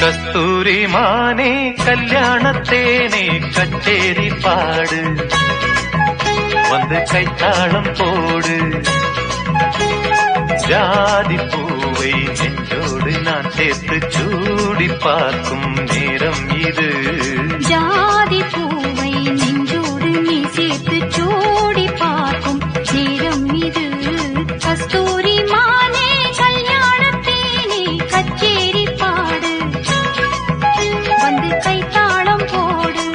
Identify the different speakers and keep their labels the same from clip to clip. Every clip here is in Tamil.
Speaker 1: கஸ்தூரி மானே கல்யாணத்தேனே கச்சேரி பாடு வந்து கைத்தாளம் போடு ஜாதி பூவை நெஞ்சோடு நான் சேர்த்து சூடி பார்க்கும் நேரம் இது
Speaker 2: ஜாதி பூவை நெஞ்சோடு நீ சேர்த்து சூடி பார்க்கும் நேரம் இது கஸ்தூரி மானே கல்யாணத்தேனே கச்சேரி பாடு வந்து கைத்தாளம் போடு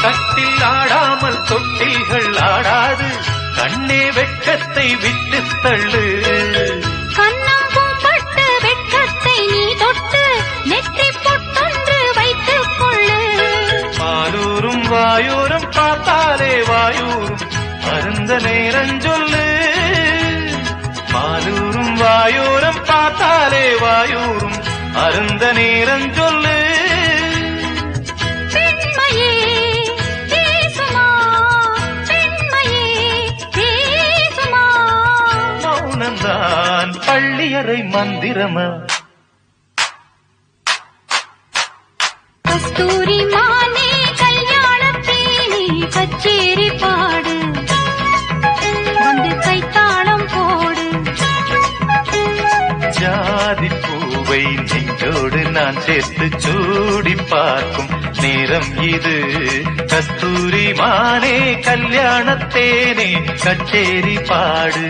Speaker 1: கட்டில் ஆடாமல் தொட்டில்கள் ஆடாது கண்ணே வெட்கத்தை விட்டு தள்ளு
Speaker 2: கண்ணம் பூப்பட்டு வெட்கத்தை நீ தொட்டு நெற்றி பொட்டொன்று வைத்துக் கொள்ளு
Speaker 1: பாலூரும் வாயூரும் பார்த்தாலே வாயூரும் அருந்த நேரம் சொல்லு பாலூரும் வாயூரும் பார்த்தாலே வாயூரும் அருந்த நேரம் சொல்லு நான் பள்ளியறை மந்திரமா
Speaker 2: கஸ்தூரி மானே கல்யாணத்தேனே கச்சேரி பாடு வந்து கைத்தாளம் போடு
Speaker 1: ஜாதி பூவை நெஞ்சோடு நான் சேர்த்து சூடி பார்க்கும் நேரம் இது கஸ்தூரி மானே கல்யாணத்தேனே கச்சேரி பாடு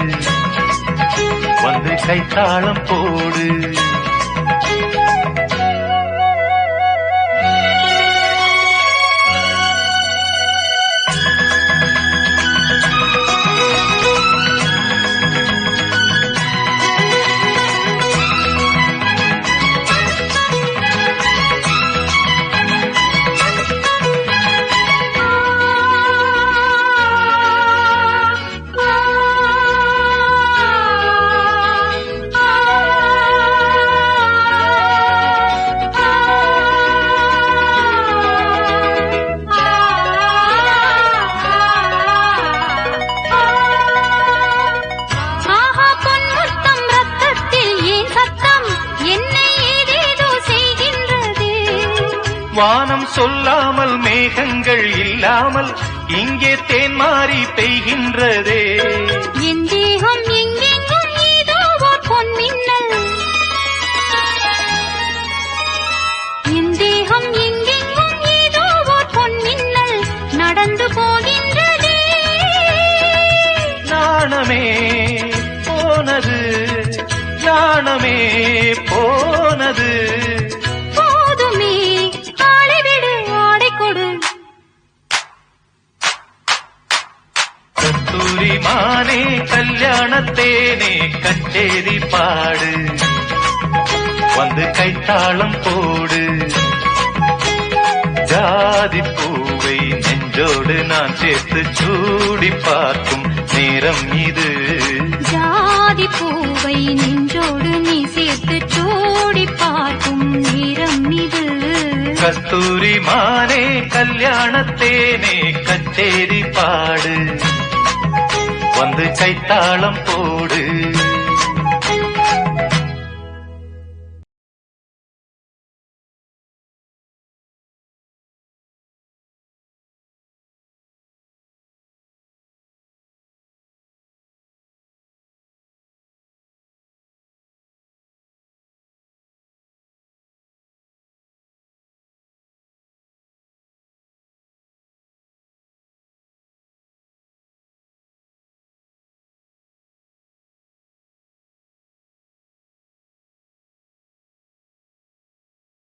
Speaker 1: வந்து கைத்தாளம் போடு வானம் சொல்லாமல் மேகங்கள் இல்லாமல் இங்கே தேன் மாறி பெய்கின்றதே
Speaker 2: என் தேகம் எங்கெங்கும் ஏதோ ஓர் பொன்மின்னல் என் தேகம் எங்கெங்கும் ஏதோ ஓர் பொன்மின்னல் நடந்து போகின்றதே
Speaker 1: நாணமே போனது நாணமே போனது
Speaker 2: போதுமே ஆளைவிடு ஆடை கொடு
Speaker 1: கஸ்தூரி மானே கல்யாணத்தேனே கச்சேரி பாடு வந்து கைத்தாளம் போடு ஜாதி பூவை நெஞ்சோடு நான் சேர்த்து சூடி பார்க்கும் நேரம் இது
Speaker 2: ஜாதி பூவை நெஞ்சோடு நீ சேர்த்து சூடி பார்க்கும் நேரம் இது
Speaker 1: கஸ்தூரி மானே கல்யாணத்தேனே கச்சேரி பாடு வந்து கைத்தாளம் போடு